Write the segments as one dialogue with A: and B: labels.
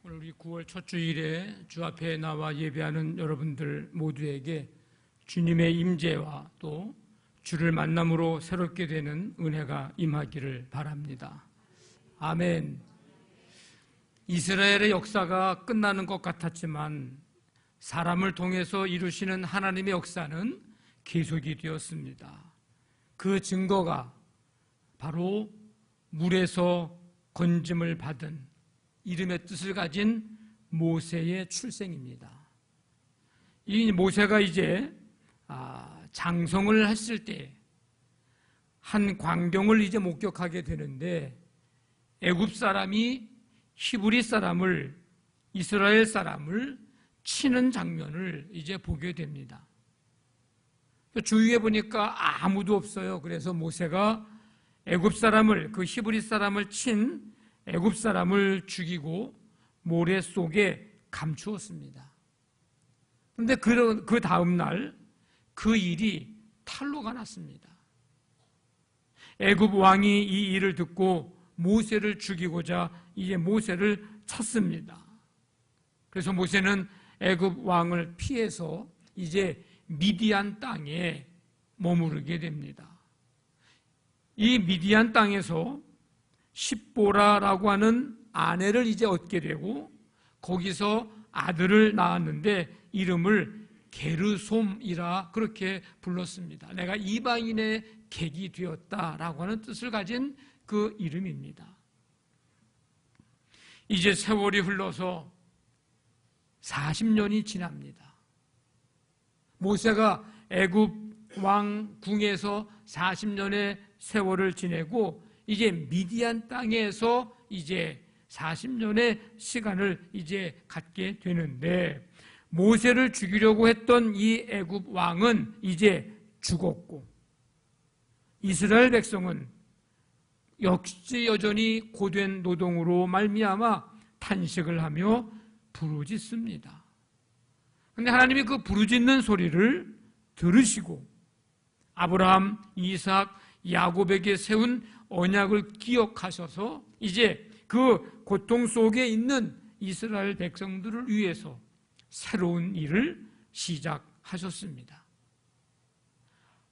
A: 오늘 우리 9월 첫 주일에 주 앞에 나와 예배하는 여러분들 모두에게 주님의 임재와 또 주를 만남으로 새롭게 되는 은혜가 임하기를 바랍니다. 아멘. 이스라엘의 역사가 끝나는 것 같았지만 사람을 통해서 이루시는 하나님의 역사는 계속이 되었습니다. 그 증거가 바로 물에서 건짐을 받은 이름의 뜻을 가진 모세의 출생입니다. 이 모세가 이제 장성을 했을 때 한 광경을 이제 목격하게 되는데, 애굽 사람이 히브리 사람을, 이스라엘 사람을 치는 장면을 이제 보게 됩니다. 주위에 보니까 아무도 없어요. 그래서 모세가 애굽 사람을, 그 히브리 사람을 친 애굽 사람을 죽이고 모래 속에 감추었습니다. 그런데 그 다음 날 그 일이 탄로가 났습니다. 애굽 왕이 이 일을 듣고 모세를 죽이고자 이제 모세를 찾습니다. 그래서 모세는 애굽 왕을 피해서 이제 미디안 땅에 머무르게 됩니다. 이 미디안 땅에서 십보라라고 하는 아내를 이제 얻게 되고, 거기서 아들을 낳았는데 이름을 게르솜이라 그렇게 불렀습니다. 내가 이방인의 객이 되었다라고 하는 뜻을 가진 그 이름입니다. 이제 세월이 흘러서 40년이 지납니다. 모세가 애굽 왕궁에서 40년의 세월을 지내고 이제 미디안 땅에서 이제 40년의 시간을 이제 갖게 되는데, 모세를 죽이려고 했던 이 애굽 왕은 이제 죽었고, 이스라엘 백성은 역시 여전히 고된 노동으로 말미암아 탄식을 하며 부르짖습니다. 그런데 하나님이 그 부르짖는 소리를 들으시고 아브라함, 이삭, 야곱에게 세운 언약을 기억하셔서 이제 그 고통 속에 있는 이스라엘 백성들을 위해서 새로운 일을 시작하셨습니다.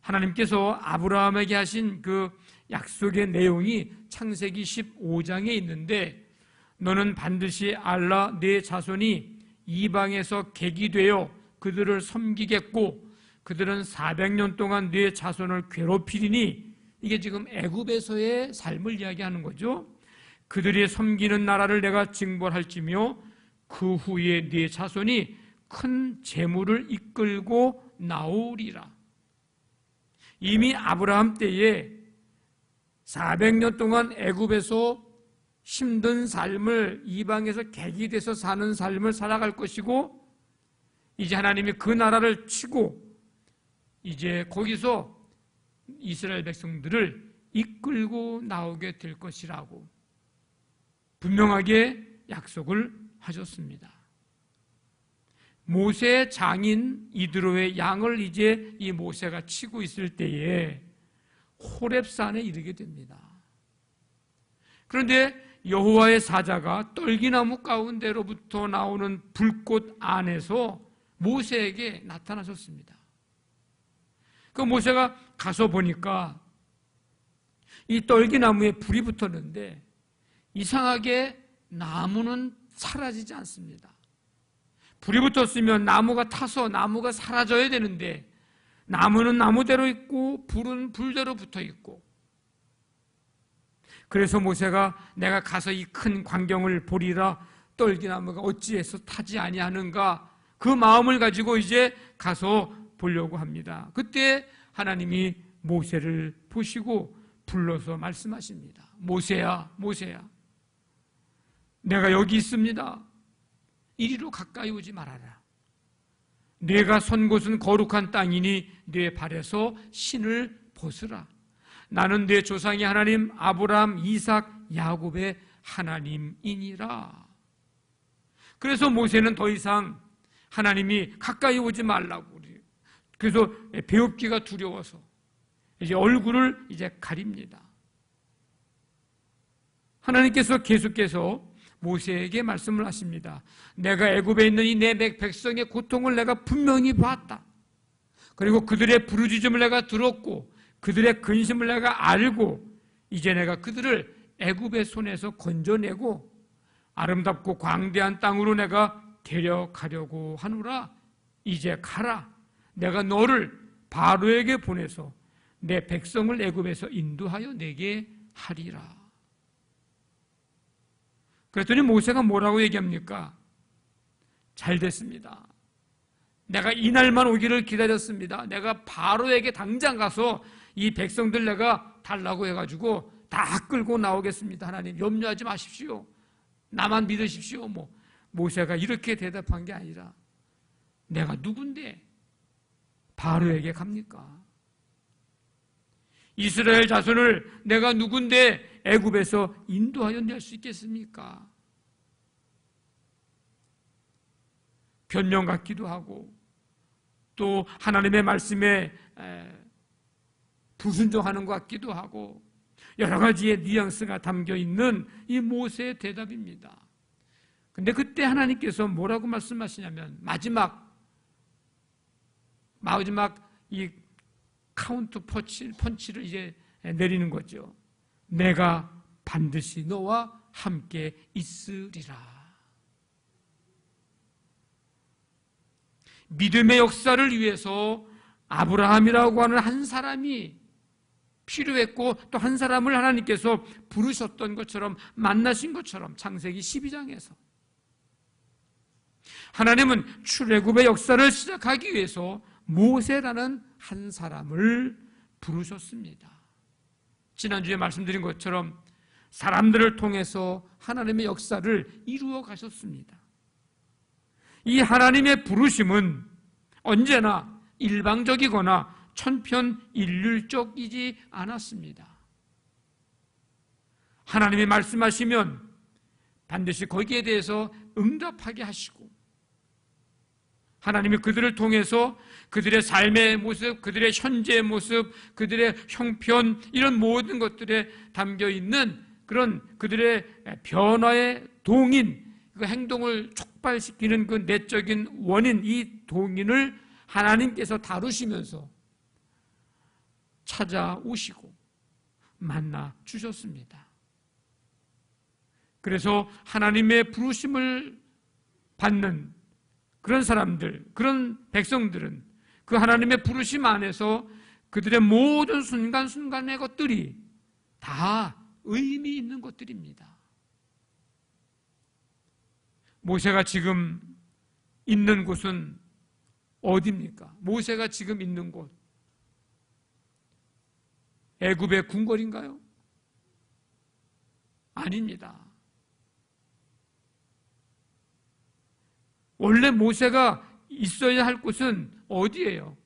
A: 하나님께서 아브라함에게 하신 그 약속의 내용이 창세기 15장에 있는데, 너는 반드시 알라 네 자손이 이방에서 객이 되어 그들을 섬기겠고 그들은 400년 동안 네 자손을 괴롭히리니, 이게 지금 애굽에서의 삶을 이야기하는 거죠. 그들이 섬기는 나라를 내가 징벌할지며 그 후에 네 자손이 큰 재물을 이끌고 나오리라. 이미 아브라함 때에 400년 동안 애굽에서 힘든 삶을, 이방에서 객이 돼서 사는 삶을 살아갈 것이고, 이제 하나님이 그 나라를 치고 이제 거기서 이스라엘 백성들을 이끌고 나오게 될 것이라고 분명하게 약속을 하셨습니다. 모세의 장인 이드로의 양을 이제 이 모세가 치고 있을 때에 호렙산에 이르게 됩니다. 그런데 여호와의 사자가 떨기나무 가운데로부터 나오는 불꽃 안에서 모세에게 나타나셨습니다. 그 모세가 가서 보니까 이 떨기나무에 불이 붙었는데 이상하게 나무는 사라지지 않습니다. 불이 붙었으면 나무가 타서 나무가 사라져야 되는데 나무는 나무대로 있고 불은 불대로 붙어 있고, 그래서 모세가 내가 가서 이 큰 광경을 보리라, 떨기나무가 어찌해서 타지 아니하는가, 그 마음을 가지고 이제 가서 보려고 합니다. 그때 하나님이 모세를 보시고 불러서 말씀하십니다. 모세야, 모세야, 내가 여기 있습니다. 이리로 가까이 오지 말아라. 네가 선 곳은 거룩한 땅이니 네 발에서 신을 벗으라. 나는 네 조상의 하나님 아브라함, 이삭, 야곱의 하나님이니라. 그래서 모세는 더 이상 하나님이 가까이 오지 말라고, 그래서 배웁기가 두려워서 이제 얼굴을 이제 가립니다. 하나님께서 계속해서 모세에게 말씀을 하십니다. 내가 애굽에 있는 이 내 백성의 고통을 내가 분명히 봤다. 그리고 그들의 부르짖음을 내가 들었고 그들의 근심을 내가 알고 이제 내가 그들을 애굽의 손에서 건져내고 아름답고 광대한 땅으로 내가 데려가려고 하노라. 이제 가라. 내가 너를 바로에게 보내서 내 백성을 애굽에서 인도하여 내게 하리라. 그랬더니 모세가 뭐라고 얘기합니까? 잘 됐습니다. 내가 이날만 오기를 기다렸습니다. 내가 바로에게 당장 가서 이 백성들 내가 달라고 해가지고 다 끌고 나오겠습니다. 하나님 염려하지 마십시오. 나만 믿으십시오. 모세가 이렇게 대답한 게 아니라 내가 누군데 바로에게 갑니까? 이스라엘 자손을 내가 누군데 애굽에서 인도하여 낼 수 있겠습니까? 변명 같기도 하고 또 하나님의 말씀에 불순종하는 것 같기도 하고 여러 가지의 뉘앙스가 담겨 있는 이 모세의 대답입니다. 근데 그때 하나님께서 뭐라고 말씀하시냐면 마지막 이 카운트 펀치를 이제 내리는 거죠. 내가 반드시 너와 함께 있으리라. 믿음의 역사를 위해서 아브라함이라고 하는 한 사람이 필요했고 또 한 사람을 하나님께서 부르셨던 것처럼 만나신 것처럼 창세기 12장에서 하나님은 출애굽의 역사를 시작하기 위해서 모세라는 한 사람을 부르셨습니다. 지난주에 말씀드린 것처럼 사람들을 통해서 하나님의 역사를 이루어 가셨습니다. 이 하나님의 부르심은 언제나 일방적이거나 천편일률적이지 않았습니다. 하나님이 말씀하시면 반드시 거기에 대해서 응답하게 하시고 하나님이 그들을 통해서 그들의 삶의 모습, 그들의 현재의 모습, 그들의 형편 이런 모든 것들에 담겨있는 그런 그들의 변화의 동인 그 행동을 촉발시키는 그 내적인 원인 이 동인을 하나님께서 다루시면서 찾아오시고 만나 주셨습니다. 그래서 하나님의 부르심을 받는 그런 사람들, 그런 백성들은 그 하나님의 부르심 안에서 그들의 모든 순간순간의 것들이 다 의미 있는 것들입니다. 모세가 지금 있는 곳은 어디입니까? 모세가 지금 있는 곳 애굽의 궁궐인가요? 아닙니다. 원래 모세가 있어야 할 곳은 어디예요?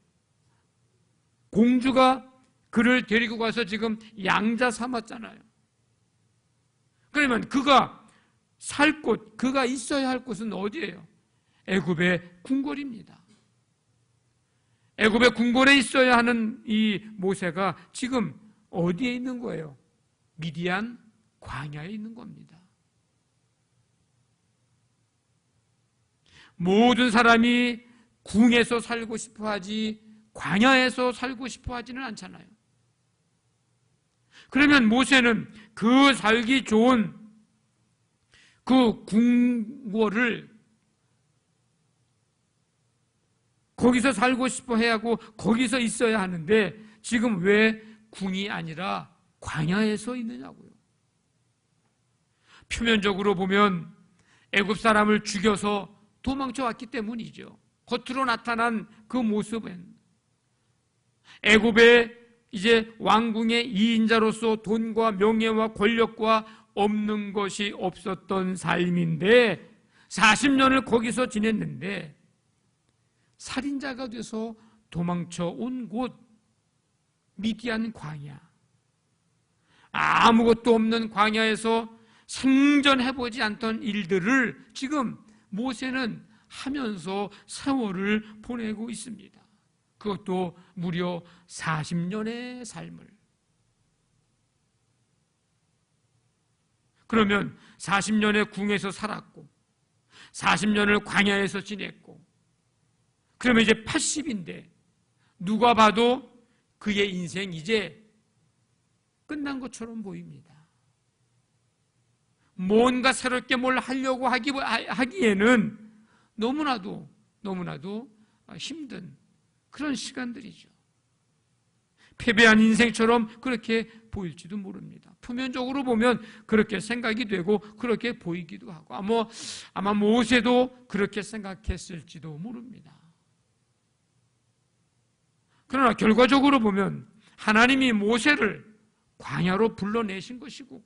A: 공주가 그를 데리고 가서 지금 양자 삼았잖아요. 그러면 그가 살 곳, 그가 있어야 할 곳은 어디예요? 애굽의 궁궐입니다. 애굽의 궁궐에 있어야 하는 이 모세가 지금 어디에 있는 거예요? 미디안 광야에 있는 겁니다. 모든 사람이 궁에서 살고 싶어 하지 광야에서 살고 싶어 하지는 않잖아요. 그러면 모세는 그 살기 좋은 그 궁궐을 거기서 살고 싶어 해야 하고 거기서 있어야 하는데 지금 왜 궁이 아니라 광야에서 있느냐고요. 표면적으로 보면 애굽 사람을 죽여서 도망쳐 왔기 때문이죠. 겉으로 나타난 그 모습은 애굽의 이제 왕궁의 2인자로서 돈과 명예와 권력과 없는 것이 없었던 삶인데 40년을 거기서 지냈는데 살인자가 돼서 도망쳐 온 곳 미디안 광야, 아무것도 없는 광야에서 생전해보지 않던 일들을 지금 모세는 하면서 세월을 보내고 있습니다. 그것도 무려 40년의 삶을. 그러면 40년의 궁에서 살았고 40년을 광야에서 지냈고 그러면 이제 80인데 누가 봐도 그의 인생 이제 끝난 것처럼 보입니다. 뭔가 새롭게 뭘 하려고 하기에는 너무나도 힘든 그런 시간들이죠. 패배한 인생처럼 그렇게 보일지도 모릅니다. 표면적으로 보면 그렇게 생각이 되고 그렇게 보이기도 하고 아마 모세도 그렇게 생각했을지도 모릅니다. 그러나 결과적으로 보면 하나님이 모세를 광야로 불러내신 것이고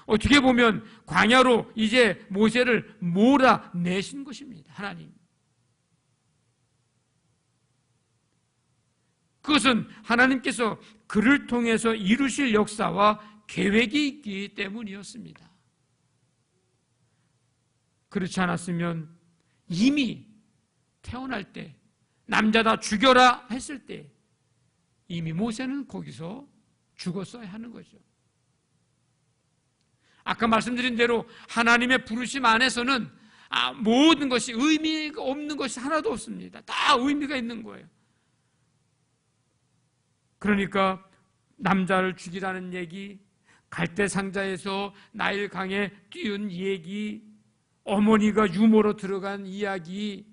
A: 어떻게 보면 광야로 이제 모세를 몰아내신 것입니다. 하나님. 그것은 하나님께서 그를 통해서 이루실 역사와 계획이 있기 때문이었습니다. 그렇지 않았으면 이미 태어날 때 남자다 죽여라 했을 때 이미 모세는 거기서 죽었어야 하는 거죠. 아까 말씀드린 대로 하나님의 부르심 안에서는 모든 것이 의미가 없는 것이 하나도 없습니다. 다 의미가 있는 거예요. 그러니까 남자를 죽이라는 얘기, 갈대 상자에서 나일강에 띄운 얘기, 어머니가 유모로 들어간 이야기,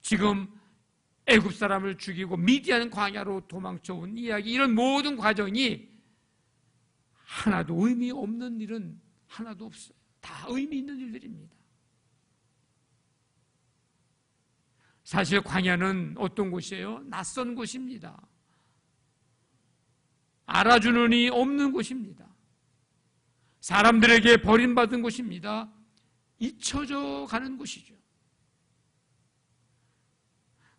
A: 지금 애굽 사람을 죽이고 미디안 광야로 도망쳐온 이야기, 이런 모든 과정이 하나도 의미 없는 일은 하나도 없어요. 다 의미 있는 일들입니다. 사실 광야는 어떤 곳이에요? 낯선 곳입니다. 알아주는 이 없는 곳입니다. 사람들에게 버림받은 곳입니다. 잊혀져 가는 곳이죠.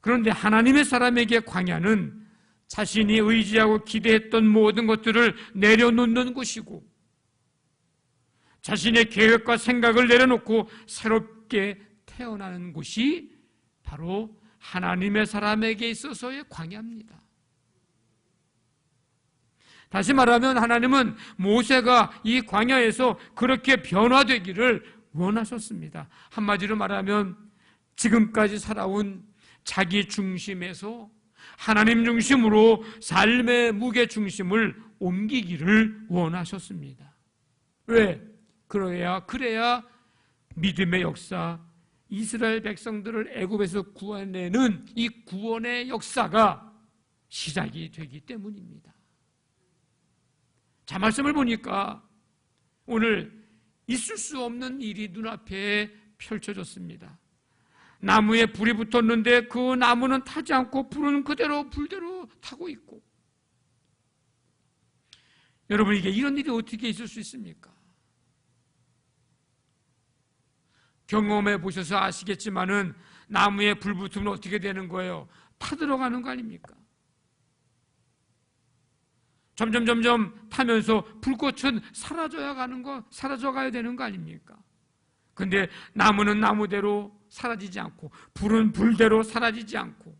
A: 그런데 하나님의 사람에게 광야는 자신이 의지하고 기대했던 모든 것들을 내려놓는 곳이고 자신의 계획과 생각을 내려놓고 새롭게 태어나는 곳이 바로 하나님의 사람에게 있어서의 광야입니다. 다시 말하면 하나님은 모세가 이 광야에서 그렇게 변화되기를 원하셨습니다. 한마디로 말하면 지금까지 살아온 자기 중심에서 하나님 중심으로 삶의 무게 중심을 옮기기를 원하셨습니다. 왜? 그래야 믿음의 역사, 이스라엘 백성들을 애굽에서 구원내는 이 구원의 역사가 시작이 되기 때문입니다. 자, 말씀을 보니까 오늘 있을 수 없는 일이 눈앞에 펼쳐졌습니다. 나무에 불이 붙었는데 그 나무는 타지 않고 불은 그대로 불대로 타고 있고, 여러분, 이런 일이 어떻게 있을 수 있습니까? 경험해 보셔서 아시겠지만은 나무에 불 붙으면 어떻게 되는 거예요? 타들어가는 거 아닙니까? 점점 타면서 불꽃은 사라져가야 되는 거 아닙니까? 근데 나무는 나무대로 사라지지 않고 불은 불대로 사라지지 않고,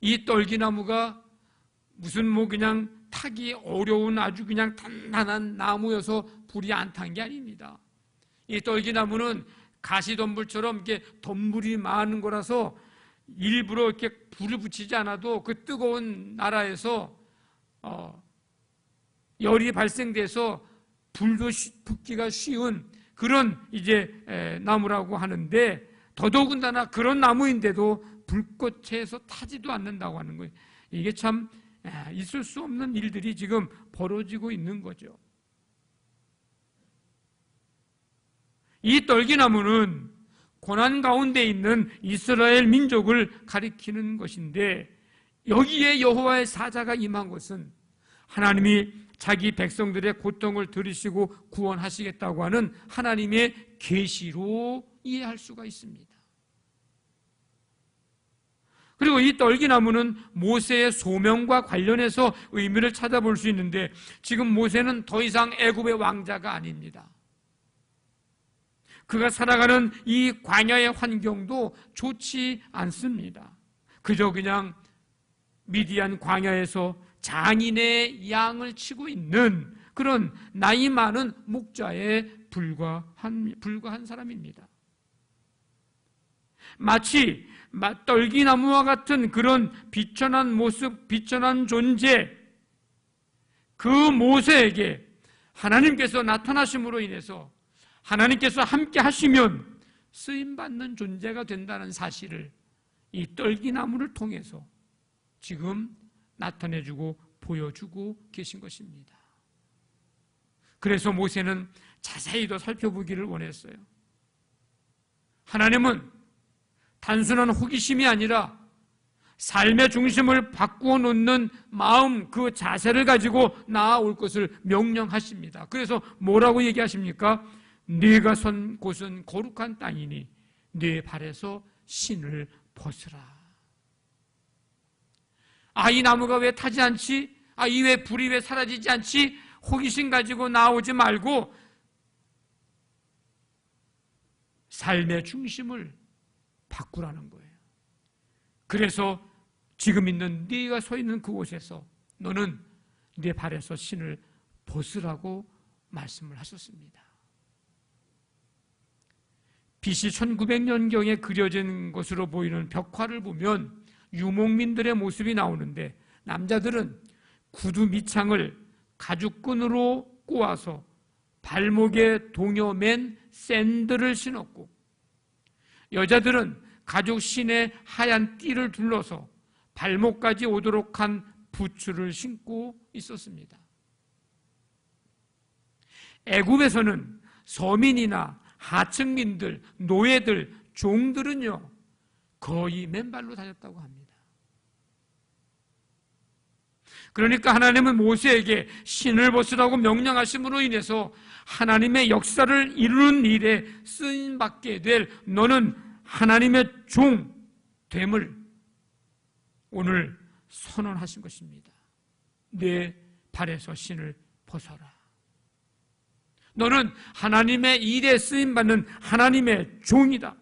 A: 이 떨기나무가 무슨 그냥 타기 어려운 아주 그냥 단단한 나무여서 불이 안 탄 게 아닙니다. 이 떨기나무는 가시덤불처럼 이렇게 덤불이 많은 거라서 일부러 이렇게 불을 붙이지 않아도 그 뜨거운 나라에서 열이 발생돼서 불도 붙기가 쉬운 그런 나무라고 하는데, 더더군다나 그런 나무인데도 불꽃에서 타지도 않는다고 하는 거예요. 이게 참 있을 수 없는 일들이 지금 벌어지고 있는 거죠. 이 떨기나무는 고난 가운데 있는 이스라엘 민족을 가리키는 것인데, 여기에 여호와의 사자가 임한 것은 하나님이 자기 백성들의 고통을 들으시고 구원하시겠다고 하는 하나님의 계시로 이해할 수가 있습니다. 그리고 이 떨기나무는 모세의 소명과 관련해서 의미를 찾아볼 수 있는데, 지금 모세는 더 이상 애굽의 왕자가 아닙니다. 그가 살아가는 이 광야의 환경도 좋지 않습니다. 그저 그냥 미디안 광야에서 장인의 양을 치고 있는 그런 나이 많은 목자에 불과한 사람입니다. 마치 떨기나무와 같은 그런 비천한 모습, 비천한 존재, 그 모세에게 하나님께서 나타나심으로 인해서 하나님께서 함께 하시면 쓰임받는 존재가 된다는 사실을 이 떨기나무를 통해서 지금 나타내주고 보여주고 계신 것입니다. 그래서 모세는 자세히 더 살펴보기를 원했어요. 하나님은 단순한 호기심이 아니라 삶의 중심을 바꾸어 놓는 마음, 그 자세를 가지고 나아올 것을 명령하십니다. 그래서 뭐라고 얘기하십니까? 네가 선 곳은 거룩한 땅이니 네 발에서 신을 벗으라. 이 나무가 왜 타지 않지? 이 왜 불이 왜 사라지지 않지? 호기심 가지고 나오지 말고 삶의 중심을 바꾸라는 거예요. 그래서 지금 있는 네가 서 있는 그곳에서 너는 네 발에서 신을 벗으라고 말씀을 하셨습니다. BC 1900년경에 그려진 것으로 보이는 벽화를 보면 유목민들의 모습이 나오는데, 남자들은 구두 밑창을 가죽끈으로 꼬아서 발목에 동여 맨 샌들을 신었고, 여자들은 가죽 신에 하얀 띠를 둘러서 발목까지 오도록 한 부츠를 신고 있었습니다. 애굽에서는 서민이나 하층민들, 노예들, 종들은요 거의 맨발로 다녔다고 합니다. 그러니까 하나님은 모세에게 신을 벗으라고 명령하심으로 인해서 하나님의 역사를 이루는 일에 쓰임받게 될 너는 하나님의 종 됨을 오늘 선언하신 것입니다. 내 발에서 신을 벗어라. 너는 하나님의 일에 쓰임받는 하나님의 종이다.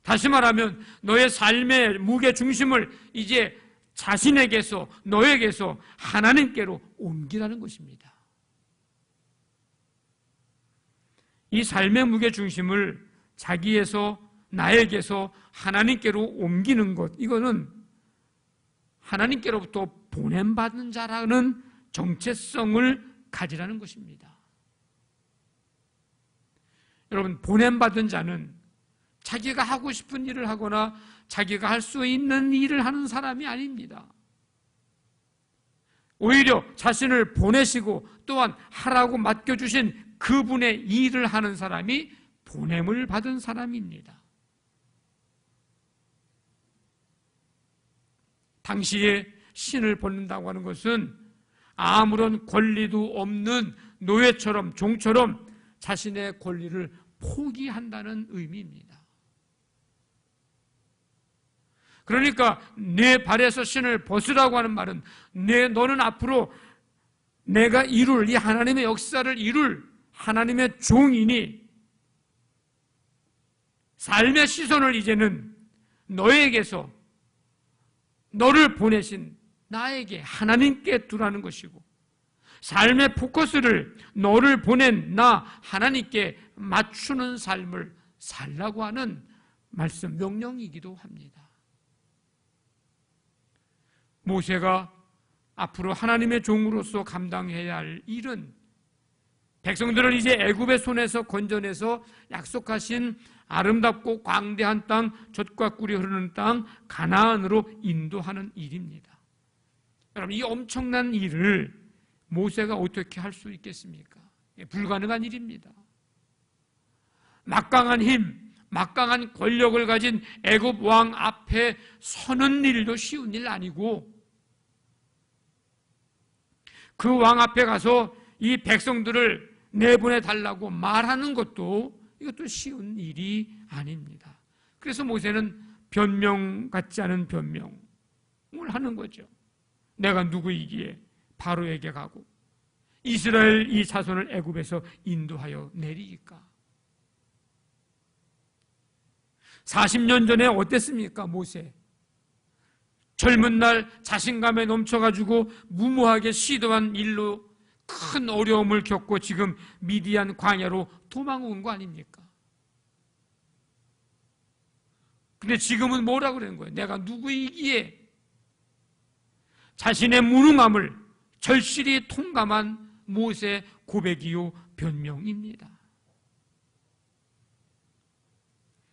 A: 다시 말하면 너의 삶의 무게 중심을 이제 자신에게서, 너에게서 하나님께로 옮기라는 것입니다. 이 삶의 무게 중심을 자기에서, 나에게서 하나님께로 옮기는 것, 이거는 하나님께로부터 보냄받은 자라는 정체성을 가지라는 것입니다. 여러분, 보냄받은 자는 자기가 하고 싶은 일을 하거나 자기가 할 수 있는 일을 하는 사람이 아닙니다. 오히려 자신을 보내시고 또한 하라고 맡겨주신 그분의 일을 하는 사람이 보냄을 받은 사람입니다. 당시에 신을 벗는다고 하는 것은 아무런 권리도 없는 노예처럼, 종처럼 자신의 권리를 포기한다는 의미입니다. 그러니까 내 발에서 신을 벗으라고 하는 말은 너는 앞으로 내가 이룰 이 하나님의 역사를 이룰 하나님의 종이니 삶의 시선을 이제는 너에게서 너를 보내신 나에게, 하나님께 두라는 것이고, 삶의 포커스를 너를 보낸 나 하나님께 맞추는 삶을 살라고 하는 말씀, 명령이기도 합니다. 모세가 앞으로 하나님의 종으로서 감당해야 할 일은 백성들을 이제 애굽의 손에서 건져내서 약속하신 아름답고 광대한 땅, 젖과 꿀이 흐르는 땅 가나안으로 인도하는 일입니다. 여러분, 이 엄청난 일을 모세가 어떻게 할 수 있겠습니까? 불가능한 일입니다. 막강한 힘, 막강한 권력을 가진 애굽 왕 앞에 서는 일도 쉬운 일 아니고, 그 왕 앞에 가서 이 백성들을 내보내 달라고 말하는 것도 이것도 쉬운 일이 아닙니다. 그래서 모세는 변명 같지 않은 변명을 하는 거죠. 내가 누구이기에 바로에게 가고 이스라엘 이 자손을 애굽에서 인도하여 내리기까? 40년 전에 어땠습니까? 모세 젊은 날 자신감에 넘쳐가지고 무모하게 시도한 일로 큰 어려움을 겪고 지금 미디안 광야로 도망온 거 아닙니까? 근데 지금은 뭐라고 그러는 거예요? 내가 누구이기에? 자신의 무능함을 절실히 통감한 모세 고백이요 변명입니다.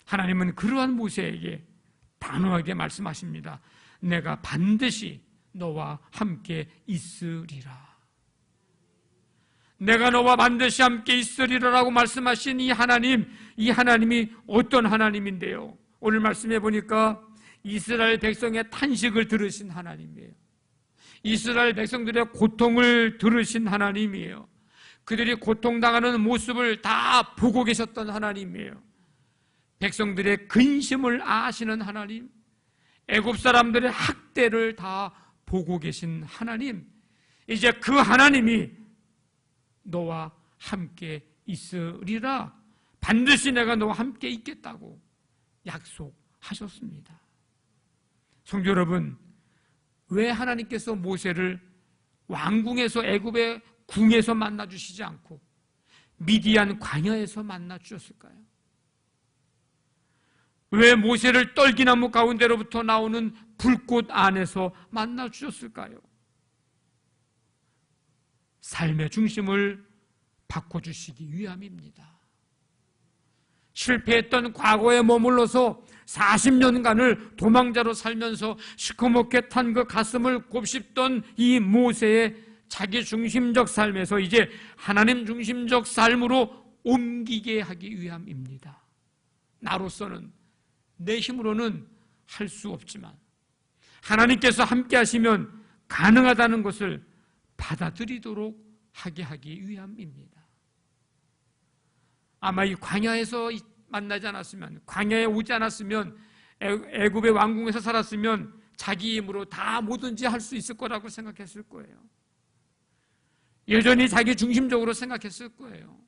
A: 하나님은 그러한 모세에게 단호하게 말씀하십니다. 내가 반드시 너와 함께 있으리라. 내가 너와 반드시 함께 있으리라라고 말씀하신 이 하나님이 어떤 하나님인데요? 오늘 말씀해 보니까 이스라엘 백성의 탄식을 들으신 하나님이에요. 이스라엘 백성들의 고통을 들으신 하나님이에요. 그들이 고통당하는 모습을 다 보고 계셨던 하나님이에요. 백성들의 근심을 아시는 하나님, 애굽 사람들의 학대를 다 보고 계신 하나님, 이제 그 하나님이 너와 함께 있으리라, 반드시 내가 너와 함께 있겠다고 약속하셨습니다. 성도 여러분, 왜 하나님께서 모세를 왕궁에서 애굽의 궁에서 만나주시지 않고 미디안 광야에서 만나주셨을까요? 왜 모세를 떨기나무 가운데로부터 나오는 불꽃 안에서 만나주셨을까요? 삶의 중심을 바꿔주시기 위함입니다. 실패했던 과거에 머물러서 40년간을 도망자로 살면서 시커멓게 탄 그 가슴을 곱씹던 이 모세의 자기 중심적 삶에서 이제 하나님 중심적 삶으로 옮기게 하기 위함입니다. 나로서는, 내 힘으로는 할 수 없지만 하나님께서 함께 하시면 가능하다는 것을 받아들이도록 하기 위함입니다. 아마 이 광야에서 만나지 않았으면, 광야에 오지 않았으면, 애굽의 왕궁에서 살았으면 자기 힘으로 다 뭐든지 할 수 있을 거라고 생각했을 거예요. 여전히 자기 중심적으로 생각했을 거예요.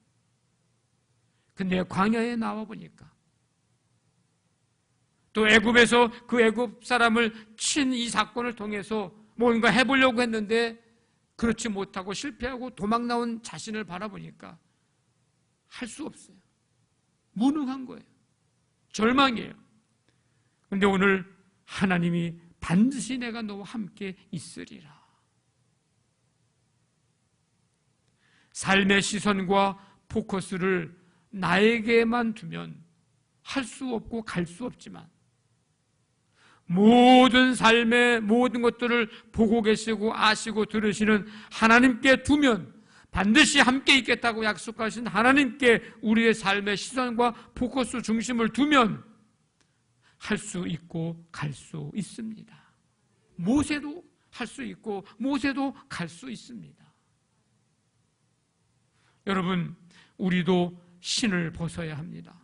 A: 근데 광야에 나와 보니까, 또 애굽에서 그 애굽 사람을 친 이 사건을 통해서 뭔가 해보려고 했는데 그렇지 못하고 실패하고 도망 나온 자신을 바라보니까 할 수 없어요. 무능한 거예요. 절망이에요. 그런데 오늘 하나님이 반드시 내가 너와 함께 있으리라. 삶의 시선과 포커스를 나에게만 두면 할 수 없고 갈 수 없지만, 모든 삶의 모든 것들을 보고 계시고 아시고 들으시는 하나님께 두면 반드시 함께 있겠다고 약속하신 하나님께 우리의 삶의 시선과 포커스 중심을 두면 할 수 있고 갈 수 있습니다. 모세도 할 수 있고 모세도 갈 수 있습니다. 여러분, 우리도 신을 벗어야 합니다.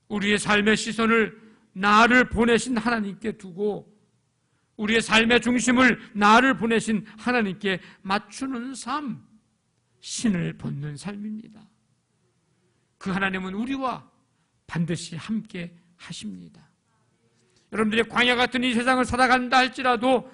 A: 우리의 삶의 시선을 나를 보내신 하나님께 두고 우리의 삶의 중심을 나를 보내신 하나님께 맞추는 삶, 신을 벗는 삶입니다. 그 하나님은 우리와 반드시 함께 하십니다. 여러분들이 광야 같은 이 세상을 살아간다 할지라도,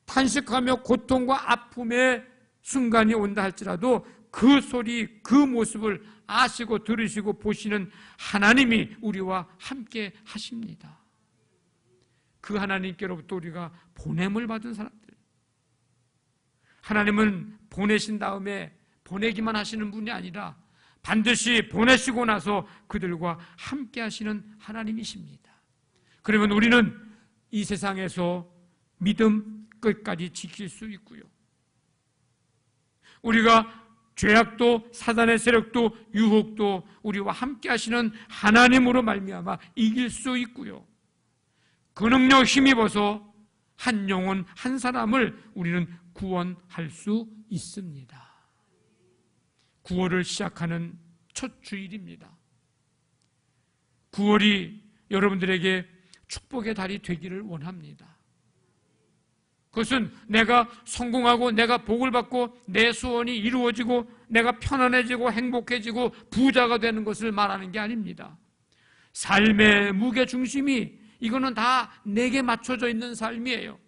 A: 탄식하며 고통과 아픔의 순간이 온다 할지라도 그 소리, 그 모습을 아시고 들으시고 보시는 하나님이 우리와 함께 하십니다. 그 하나님께로부터 우리가 보냄을 받은 사람들, 하나님은 보내신 다음에 보내기만 하시는 분이 아니라 반드시 보내시고 나서 그들과 함께 하시는 하나님이십니다. 그러면 우리는 이 세상에서 믿음 끝까지 지킬 수 있고요, 우리가 죄악도 사단의 세력도 유혹도 우리와 함께 하시는 하나님으로 말미암아 이길 수 있고요, 그 능력 힘입어서 한 영혼 한 사람을 우리는 구원할 수 있습니다. 구월을 시작하는 첫 주일입니다. 9월이 여러분들에게 축복의 달이 되기를 원합니다. 그것은 내가 성공하고 내가 복을 받고 내 소원이 이루어지고 내가 편안해지고 행복해지고 부자가 되는 것을 말하는 게 아닙니다. 삶의 무게중심이 이거는 다 내게 맞춰져 있는 삶이에요.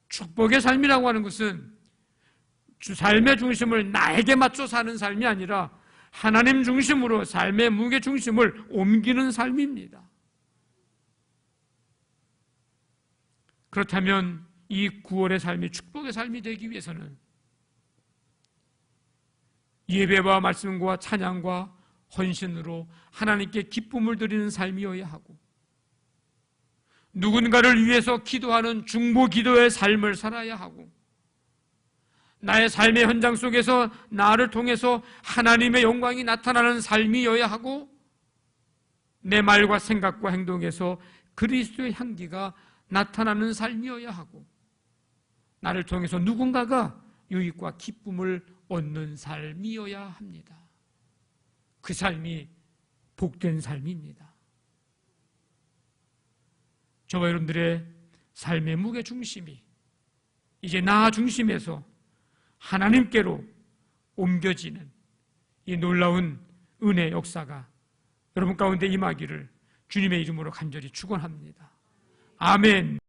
A: 축복의 삶이라고 하는 것은 삶의 중심을 나에게 맞춰 사는 삶이 아니라 하나님 중심으로 삶의 무게 중심을 옮기는 삶입니다. 그렇다면 이 구원의 삶이 축복의 삶이 되기 위해서는 예배와 말씀과 찬양과 헌신으로 하나님께 기쁨을 드리는 삶이어야 하고, 누군가를 위해서 기도하는 중보 기도의 삶을 살아야 하고, 나의 삶의 현장 속에서 나를 통해서 하나님의 영광이 나타나는 삶이어야 하고, 내 말과 생각과 행동에서 그리스도의 향기가 나타나는 삶이어야 하고, 나를 통해서 누군가가 유익과 기쁨을 얻는 삶이어야 합니다. 그 삶이 복된 삶입니다. 저와 여러분들의 삶의 무게 중심이 이제 나 중심에서 하나님께로 옮겨지는 이 놀라운 은혜의 역사가 여러분 가운데 임하기를 주님의 이름으로 간절히 축원합니다. 아멘.